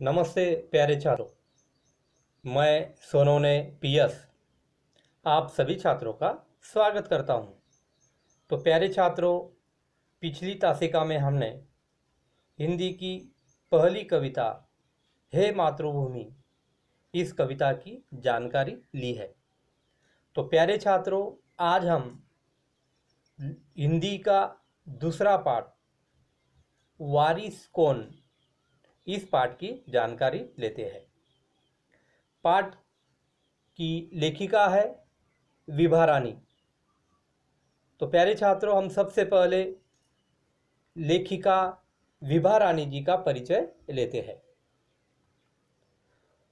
नमस्ते प्यारे छात्रों। मैं सोनोने पीएस आप सभी छात्रों का स्वागत करता हूं। तो प्यारे छात्रों, पिछली तासिका में हमने हिंदी की पहली कविता हे मातृभूमि इस कविता की जानकारी ली है। तो प्यारे छात्रों, आज हम हिंदी का दूसरा पाठ वारिस कौन इस पाठ की जानकारी लेते हैं। पाठ की लेखिका है विभा रानी। तो प्यारे छात्रों, हम सबसे पहले लेखिका विभा रानी जी का परिचय लेते हैं।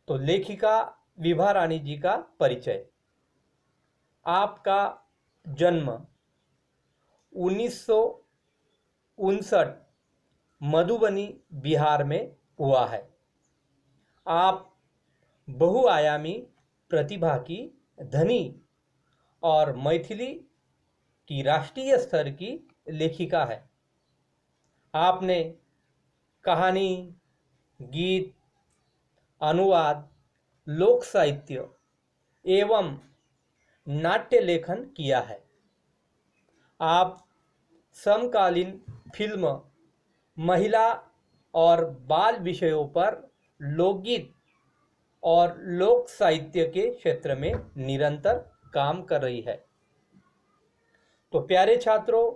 तो लेखिका विभा रानी जी का परिचय। आपका जन्म 1959 मधुबनी बिहार में हुआ है। आप बहुआयामी प्रतिभा की धनी और मैथिली की राष्ट्रीय स्तर की लेखिका है। आपने कहानी, गीत, अनुवाद, लोक साहित्य एवं नाट्य लेखन किया है। आप समकालीन फिल्म, महिला और बाल विषयों पर लोकगीत और लोक साहित्य के क्षेत्र में निरंतर काम कर रही है। तो प्यारे छात्रों,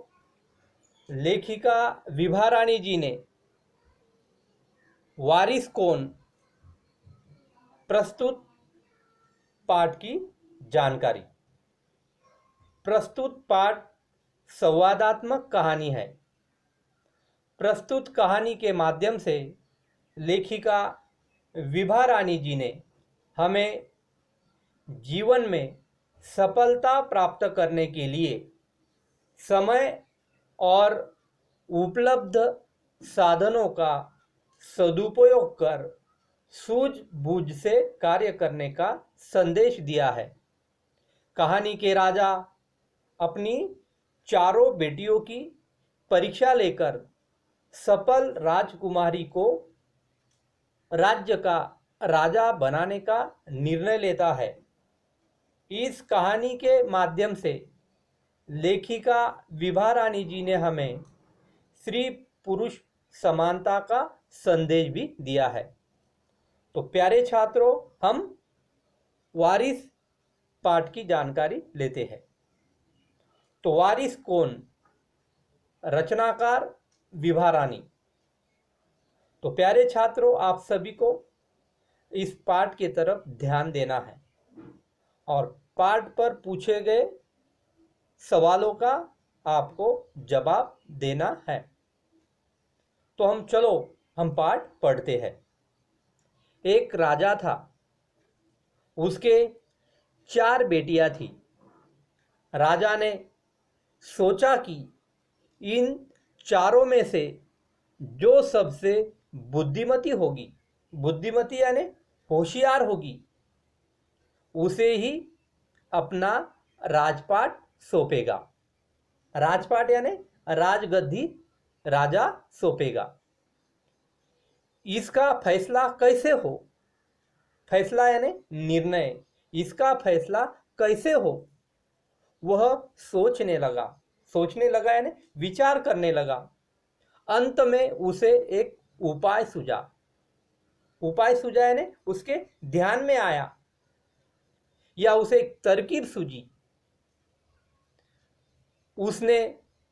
लेखिका विभा रानी जी ने वारिस कौन प्रस्तुत पाठ की जानकारी। प्रस्तुत पाठ संवादात्मक कहानी है। प्रस्तुत कहानी के माध्यम से लेखिका विभा रानी जी ने हमें जीवन में सफलता प्राप्त करने के लिए समय और उपलब्ध साधनों का सदुपयोग कर सूझबूझ से कार्य करने का संदेश दिया है। कहानी के राजा अपनी चारों बेटियों की परीक्षा लेकर सफल राजकुमारी को राज्य का राजा बनाने का निर्णय लेता है। इस कहानी के माध्यम से लेखिका विभा रानी जी ने हमें स्त्री पुरुष समानता का संदेश भी दिया है। तो प्यारे छात्रों, हम वारिस पाठ की जानकारी लेते हैं। तो वारिस कौन? रचनाकार विभा रानी। तो प्यारे छात्रों, आप सभी को इस पाठ की तरफ ध्यान देना है और पाठ पर पूछे गए सवालों का आपको जवाब देना है। तो हम पाठ पढ़ते हैं। एक राजा था, उसके 4 बेटियां थी। राजा ने सोचा कि इन चारों में से जो सबसे बुद्धिमती होगी, बुद्धिमती यानी होशियार होगी, उसे ही अपना राजपाट सौंपेगा। राजपाट यानी राजगद्दी राजा सौंपेगा। इसका फैसला कैसे हो? फैसला यानी निर्णय। इसका फैसला कैसे हो वह सोचने लगा यानी विचार करने लगा। अंत में उसे एक उपाय सूझा यानी उसके ध्यान में आया या उसे एक तरकीब सूझी। उसने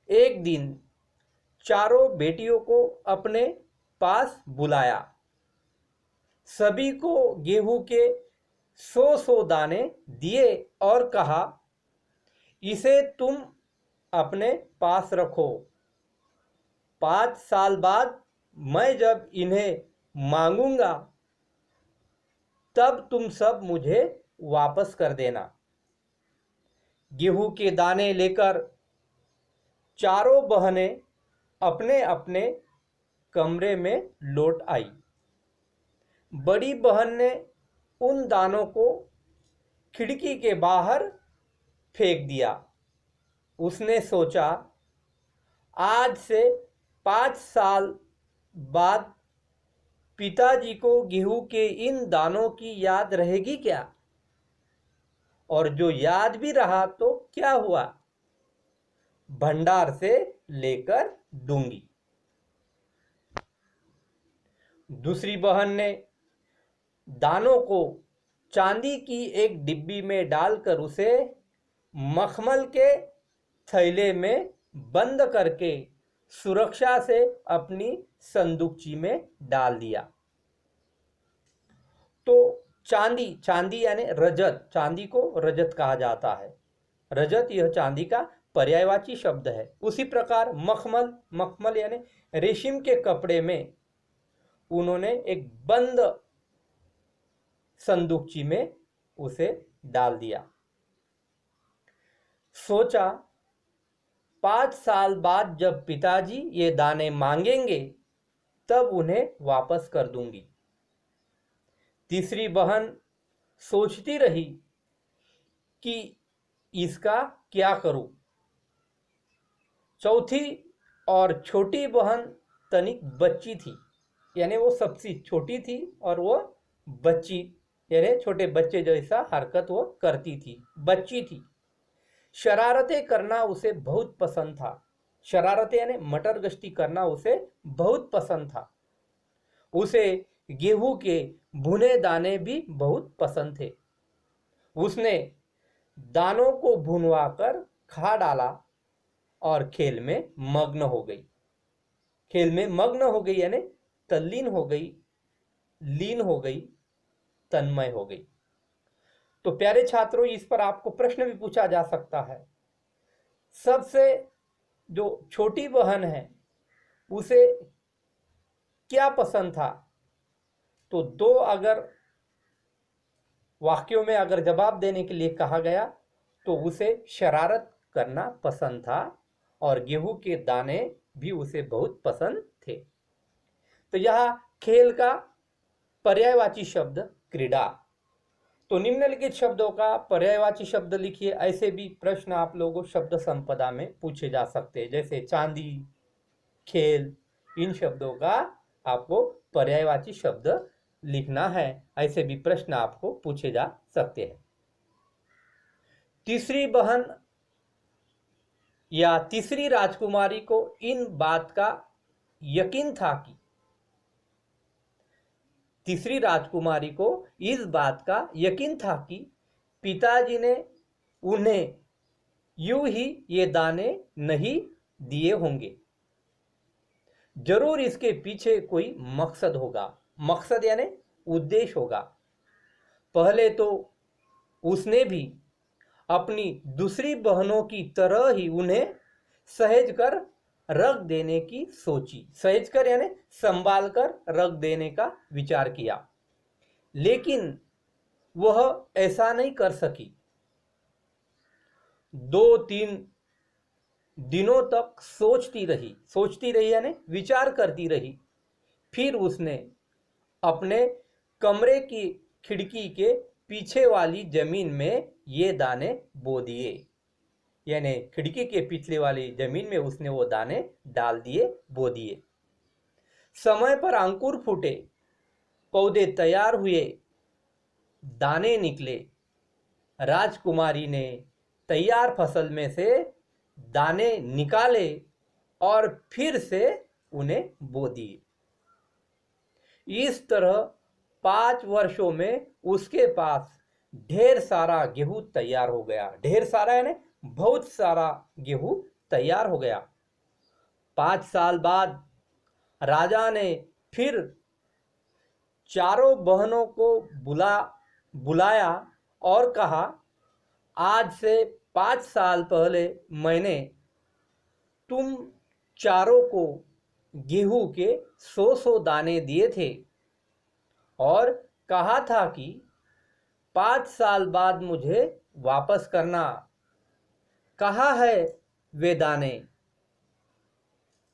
एक दिन चारों बेटियों को अपने पास बुलाया, सभी को गेहूं के 100 दाने दिए और कहा, इसे तुम अपने पास रखो। 5 साल बाद मैं जब इन्हें मांगूंगा तब तुम सब मुझे वापस कर देना। गेहूं के दाने लेकर चारों बहनें अपने अपने कमरे में लौट आई। बड़ी बहन ने उन दानों को खिड़की के बाहर फेंक दिया। उसने सोचा, आज से 5 साल बाद पिताजी को गेहूं के इन दानों की याद रहेगी क्या? और जो याद भी रहा तो क्या हुआ? भंडार से लेकर दूंगी। दूसरी बहन ने दानों को चांदी की एक डिब्बी में डालकर उसे मखमल के थैले में बंद करके सुरक्षा से अपनी संदूकची में डाल दिया। तो चांदी, चांदी यानी रजत, चांदी को रजत कहा जाता है। रजत यह चांदी का पर्यायवाची शब्द है। उसी प्रकार मखमल, मखमल यानी रेशम के कपड़े में उन्होंने एक बंद संदूकची में उसे डाल दिया। सोचा 5 साल बाद जब पिताजी ये दाने मांगेंगे तब उन्हें वापस कर दूंगी। तीसरी बहन सोचती रही कि इसका क्या करूं। चौथी और छोटी बहन तनिक बच्ची थी, यानी वो सबसे छोटी थी और वो बच्ची यानी छोटे बच्चे जैसा हरकत वो करती थी, बच्ची थी। शरारतें करना उसे बहुत पसंद था। शरारतें यानी मटर गश्ती करना उसे बहुत पसंद था। उसे गेहूं के भुने दाने भी बहुत पसंद थे। उसने दानों को भुनवाकर खा डाला और खेल में मग्न हो गई। खेल में मग्न हो गई यानी तल्लीन हो गई, लीन हो गई, तन्मय हो गई। तो प्यारे छात्रों, इस पर आपको प्रश्न भी पूछा जा सकता है। सबसे जो छोटी बहन है उसे क्या पसंद था? तो दो अगर वाक्यों में अगर जवाब देने के लिए कहा गया तो उसे शरारत करना पसंद था और गेहूं के दाने भी उसे बहुत पसंद थे। तो यह खेल का पर्यायवाची शब्द क्रीड़ा। तो निम्नलिखित शब्दों का पर्यायवाची शब्द लिखिए। ऐसे भी प्रश्न आप लोगों को शब्द संपदा में पूछे जा सकते हैं, जैसे चांदी, खेल, इन शब्दों का आपको पर्यायवाची शब्द लिखना है। ऐसे भी प्रश्न आपको पूछे जा सकते हैं। तीसरी बहन या तीसरी राजकुमारी को इन बात का यकीन था कि तीसरी राजकुमारी को इस बात का यकीन था कि पिताजी ने उन्हें यूं ही ये दाने नहीं दिए होंगे। जरूर इसके पीछे कोई मकसद होगा। मकसद यानी उद्देश्य होगा। पहले तो उसने भी अपनी दूसरी बहनों की तरह ही उन्हें सहेज कर रख देने की सोची। सहेज कर यानी संभाल कर रख देने का विचार किया, लेकिन वह ऐसा नहीं कर सकी। 2-3 दिनों तक सोचती रही यानी विचार करती रही। फिर उसने अपने कमरे की खिड़की के पीछे वाली जमीन में ये दाने बो दिए, यानी खिड़की के पिछले वाली जमीन में उसने वो दाने डाल दिए, बो दिए। समय पर अंकुर फूटे, पौधे तैयार हुए, दाने निकले। राजकुमारी ने तैयार फसल में से दाने निकाले और फिर से उन्हें बो दिए। इस तरह 5 वर्षों में उसके पास ढेर सारा गेहूं तैयार हो गया। ढेर सारा यानी बहुत सारा गेहूं तैयार हो गया। 5 साल बाद राजा ने फिर चारों बहनों को बुलाया और कहा, आज से 5 साल पहले मैंने तुम चारों को गेहूं के 100 दाने दिए थे और कहा था कि 5 साल बाद मुझे वापस करना। कहाँ है वे दाने?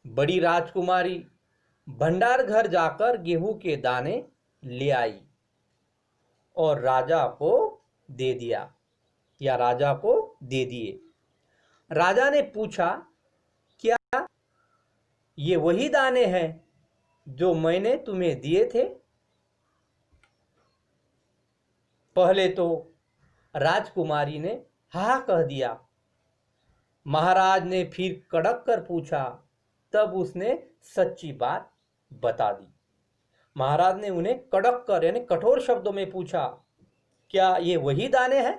बड़ी राजकुमारी भंडार घर जाकर गेहूं के दाने ले आई और राजा को दे दिया या राजा को दे दिए। राजा ने पूछा, क्या ये वही दाने हैं जो मैंने तुम्हें दिए थे? पहले तो राजकुमारी ने हाँ कह दिया। महाराज ने फिर कड़क कर पूछा, तब उसने सच्ची बात बता दी। महाराज ने उन्हें कड़क कर यानी कठोर शब्दों में पूछा, क्या ये वही दाने हैं?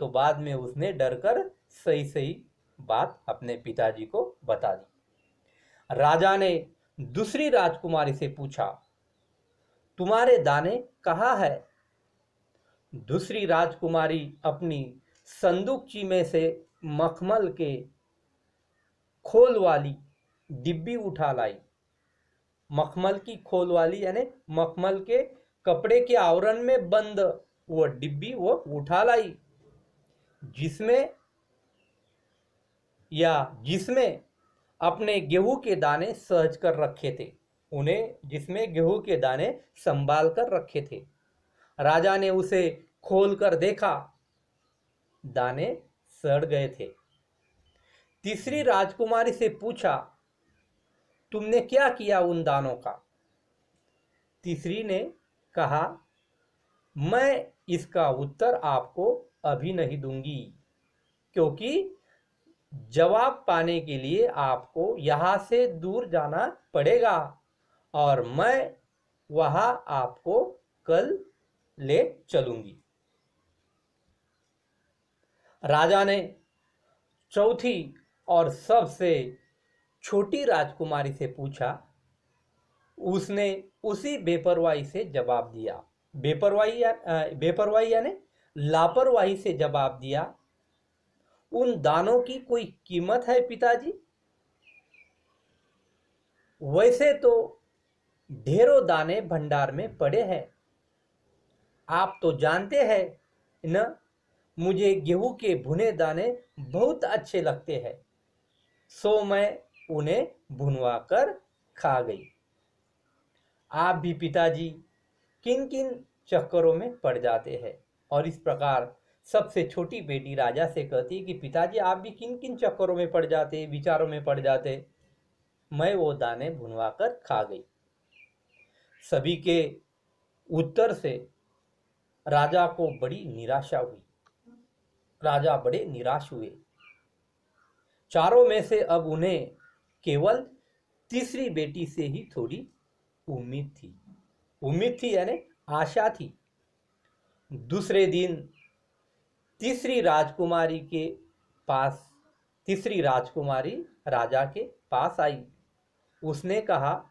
तो बाद में उसने डरकर सही सही बात अपने पिताजी को बता दी। राजा ने दूसरी राजकुमारी से पूछा, तुम्हारे दाने कहाँ है? दूसरी राजकुमारी अपनी संदूकची में से मखमल के खोल वाली डिब्बी उठा लाई। मखमल की खोल वाली यानी मखमल के कपड़े के आवरण में बंद वो डिब्बी वो उठा लाई, जिसमें अपने गेहूं के दाने सहज कर रखे थे। जिसमें गेहूं के दाने संभाल कर रखे थे। राजा ने उसे खोलकर देखा, दाने सड़ गए थे। तीसरी राजकुमारी से पूछा, तुमने क्या किया उन दानों का? तीसरी ने कहा, मैं इसका उत्तर आपको अभी नहीं दूंगी, क्योंकि जवाब पाने के लिए आपको यहां से दूर जाना पड़ेगा और मैं वहां आपको कल ले चलूंगी। राजा ने चौथी और सबसे छोटी राजकुमारी से पूछा। उसने उसी बेपरवाही से जवाब दिया। बेपरवाही यानी लापरवाही से जवाब दिया, उन दानों की कोई कीमत है पिताजी? वैसे तो ढेरों दाने भंडार में पड़े हैं। आप तो जानते हैं न, मुझे गेहूं के भुने दाने बहुत अच्छे लगते हैं, सो मैं उन्हें भुनवा कर खा गई। आप भी पिताजी किन किन चक्करों में पड़ जाते हैं? और इस प्रकार सबसे छोटी बेटी राजा से कहती है कि पिताजी आप भी किन किन चक्करों में पड़ जाते, विचारों में पड़ जाते? मैं वो दाने भुनवा कर खा गई। सभी के उत्तर से राजा को बड़ी निराशा हुई। राजा बड़े निराश हुए। चारों में से अब उन्हें केवल तीसरी बेटी से ही थोड़ी उम्मीद थी। उम्मीद थी यानी आशा थी। दूसरे दिन तीसरी राजकुमारी राजा के पास आई। उसने कहा,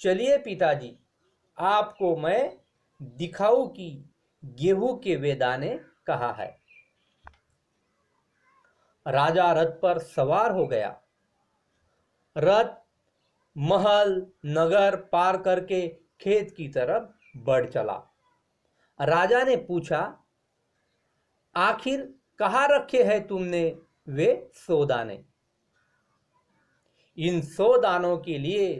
चलिए पिताजी, आपको मैं दिखाऊं कि गेहूं के वे दाने कहाँ है। राजा रथ पर सवार हो गया। रथ महल नगर पार करके खेत की तरफ बढ़ चला। राजा ने पूछा, आखिर कहाँ रखे हैं तुमने वे 100 दाने? इन 100 दानों के लिए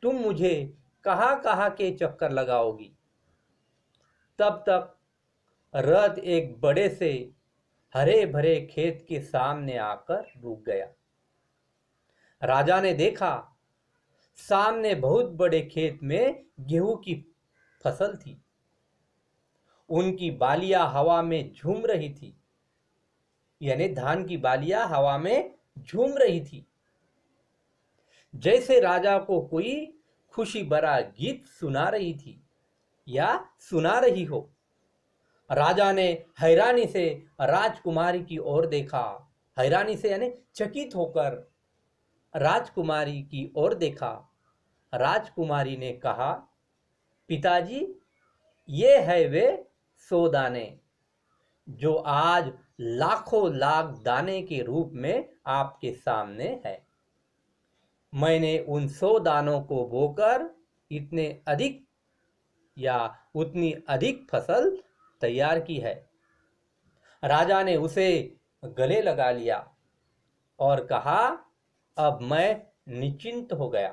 तुम मुझे कहाँ कहाँ के चक्कर लगाओगी? तब तक रथ एक बड़े से हरे भरे खेत के सामने आकर रुक गया। राजा ने देखा, सामने बहुत बड़े खेत में गेहूं की फसल थी। उनकी बालियां हवा में झूम रही थी, यानी धान की बालियां हवा में झूम रही थी, जैसे राजा को कोई खुशी भरा गीत सुना रही थी या सुना रही हो। राजा ने हैरानी से राजकुमारी की ओर देखा। हैरानी से यानी चकित होकर राजकुमारी की ओर देखा। राजकुमारी ने कहा, पिताजी, ये है वे 100 दाने जो आज लाखों लाख दाने के रूप में आपके सामने है। मैंने उन 100 दानों को बोकर इतने अधिक या उतनी अधिक फसल तैयार की है। राजा ने उसे गले लगा लिया और कहा, अब मैं निश्चिंत हो गया।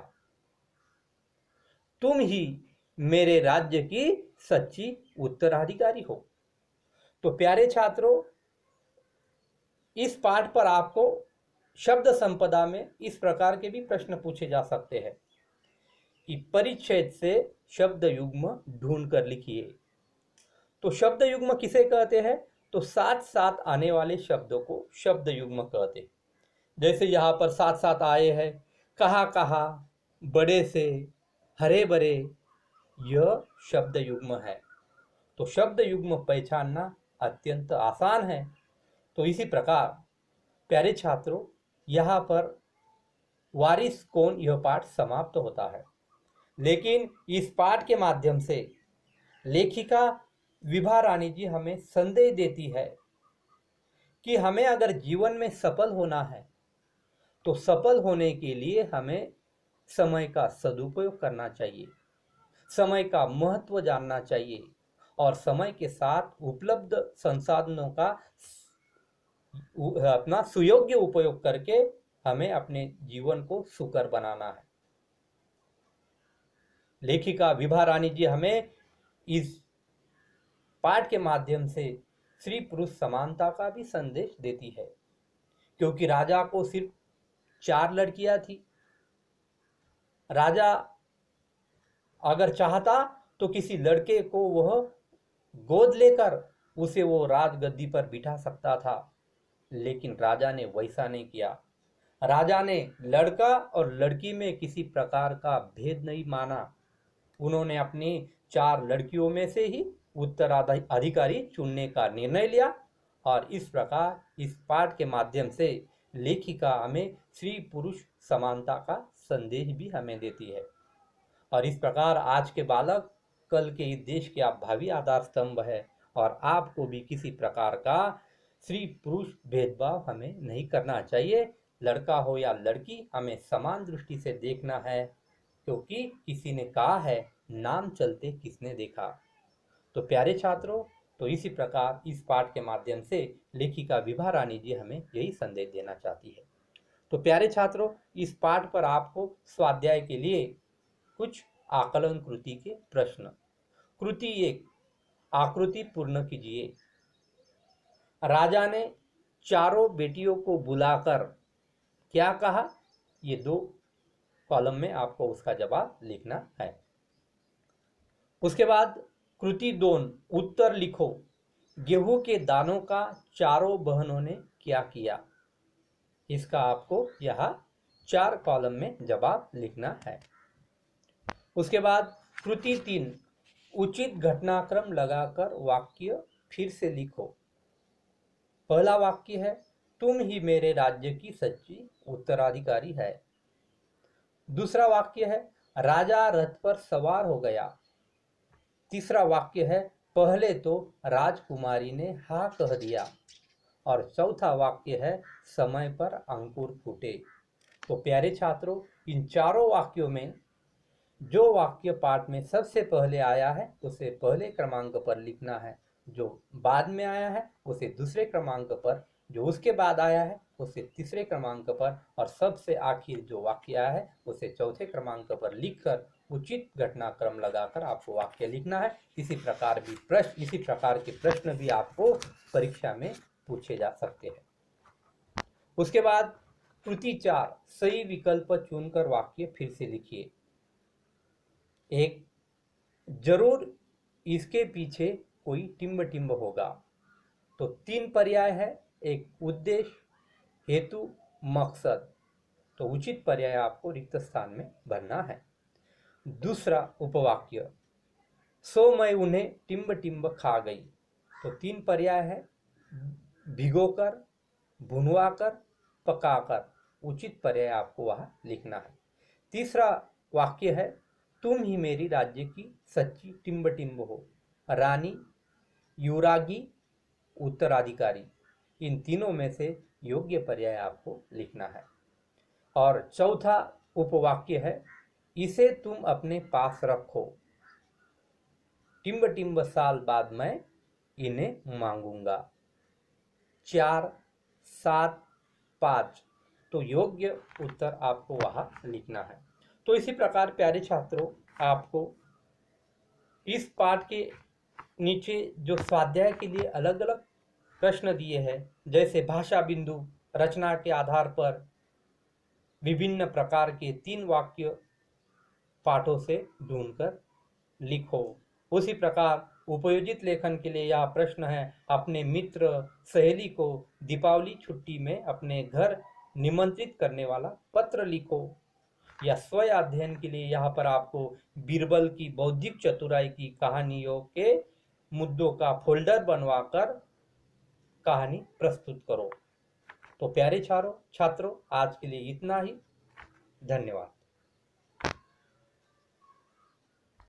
तुम ही मेरे राज्य की सच्ची उत्तराधिकारी हो। तो प्यारे छात्रों, इस पाठ पर आपको शब्द संपदा में इस प्रकार के भी प्रश्न पूछे जा सकते हैं कि परिच्छेद से शब्द युग्म ढूंढ कर लिखिए। तो शब्द युग्म किसे कहते हैं? तो साथ साथ आने वाले शब्दों को शब्द युग्म कहते हैं। जैसे यहाँ पर साथ साथ आए हैं कहा कहा, बड़े से, हरे भरे, यह शब्द युग्म है। तो शब्द युग्म पहचानना अत्यंत आसान है। तो इसी प्रकार प्यारे छात्रों, यहाँ पर वारिस कौन यह पाठ समाप्त होता है। लेकिन इस पाठ के माध्यम से लेखिका विभा रानी जी हमें संदेश देती है कि हमें अगर जीवन में सफल होना है तो सफल होने के लिए हमें समय का सदुपयोग करना चाहिए, समय का महत्व जानना चाहिए और समय के साथ उपलब्ध संसाधनों का अपना सुयोग्य उपयोग करके हमें अपने जीवन को सुकर बनाना है। लेखिका विभा रानी जी हमें इस पाठ के माध्यम से स्त्री पुरुष समानता का भी संदेश देती है, क्योंकि राजा को सिर्फ 4 लड़कियां थी। राजा अगर चाहता तो किसी लड़के को वह गोद लेकर उसे वो राजगद्दी पर बिठा सकता था, लेकिन राजा ने वैसा नहीं किया। राजा ने लड़का और लड़की में किसी प्रकार का भेद नहीं माना। उन्होंने अपनी 4 लड़कियों में से ही उत्तराधिकारी चुनने का निर्णय लिया और इस प्रकार इस पाठ के माध्यम से लेखिका हमें स्त्री पुरुष समानता का संदेश भी हमें देती है। और इस प्रकार आज के बालक कल के इस देश के आप भावी आधार स्तंभ है और आपको भी किसी प्रकार का स्त्री पुरुष भेदभाव हमें नहीं करना चाहिए। लड़का हो या लड़की, हमें समान दृष्टि से देखना है, क्योंकि किसी ने कहा है नाम चलते किसने देखा। तो प्यारे छात्रों, तो इसी प्रकार इस पाठ के माध्यम से लेखिका विभा रानी जी हमें यही संदेश देना चाहती है। तो प्यारे छात्रों, इस पाठ पर आपको स्वाध्याय के लिए कुछ आकलन कृति के प्रश्न। कृति 1, आकृति पूर्ण कीजिए। राजा ने चारों बेटियों को बुलाकर क्या कहा? ये 2 कॉलम में आपको उसका जवाब लिखना है। उसके बाद कृति 2, उत्तर लिखो। गेहूं के दानों का चारों बहनों ने क्या किया? इसका आपको यहाँ 4 कॉलम में जवाब लिखना है। उसके बाद कृति 3, उचित घटनाक्रम लगाकर वाक्य फिर से लिखो। पहला वाक्य है तुम ही मेरे राज्य की सच्ची उत्तराधिकारी है। दूसरा वाक्य है राजा रथ पर सवार हो गया। तीसरा वाक्य है पहले तो राजकुमारी ने हाँ कह दिया। और चौथा वाक्य है समय पर अंकुर फूटे। तो प्यारे छात्रों, इन चारों वाक्यों में जो वाक्य पाठ में सबसे पहले आया है उसे पहले क्रमांक पर लिखना है, जो बाद में आया है उसे दूसरे क्रमांक पर, जो उसके बाद आया है उसे तीसरे क्रमांक पर और सबसे आखिर जो वाक्य आया है उसे चौथे क्रमांक पर लिखकर उचित घटनाक्रम लगाकर आपको वाक्य लिखना है। इसी प्रकार के प्रश्न भी आपको परीक्षा में पूछे जा सकते हैं। उसके बाद कृति 4, सही विकल्प चुनकर वाक्य फिर से लिखिए। 1, जरूर इसके पीछे कोई टिम्ब टिम्ब होगा। तो 3 पर्याय है, एक उद्देश्य, हेतु, मकसद। तो उचित पर्याय आपको रिक्त स्थान में भरना है। दूसरा उपवाक्य, सो मैं उन्हें टिम्ब टिम्ब खा गई। तो 3 पर्याय है, भिगोकर, भुनवाकर, पकाकर। उचित पर्याय आपको वहां लिखना है। तीसरा वाक्य है तुम ही मेरी राज्य की सच्ची टिम्ब टिम्ब हो। रानी, युवरागी, उत्तराधिकारी, इन तीनों में से योग्य पर्याय आपको लिखना है। और चौथा उपवाक्य है इसे तुम अपने पास रखो, टिम्ब टिम्ब साल बाद मैं इन्हें मांगूंगा। 4, 7, 5। तो योग्य उत्तर आपको वहां लिखना है। तो इसी प्रकार प्यारे छात्रों, आपको इस पाठ के नीचे जो स्वाध्याय के लिए अलग अलग प्रश्न दिए हैं, जैसे भाषा बिंदु, रचना के आधार पर विभिन्न प्रकार के 3 वाक्य पाठों से ढूंढकर लिखो। उसी प्रकार उपयोजित लेखन के लिए यह प्रश्न है, अपने मित्र सहेली को दीपावली छुट्टी में अपने घर निमंत्रित करने वाला पत्र लिखो। या स्व अध्ययन के लिए यहाँ पर आपको बीरबल की बौद्धिक चतुराई की कहानियों के मुद्दों का फोल्डर बनवाकर कहानी प्रस्तुत करो। तो प्यारे छात्रों, आज के लिए इतना ही। धन्यवाद।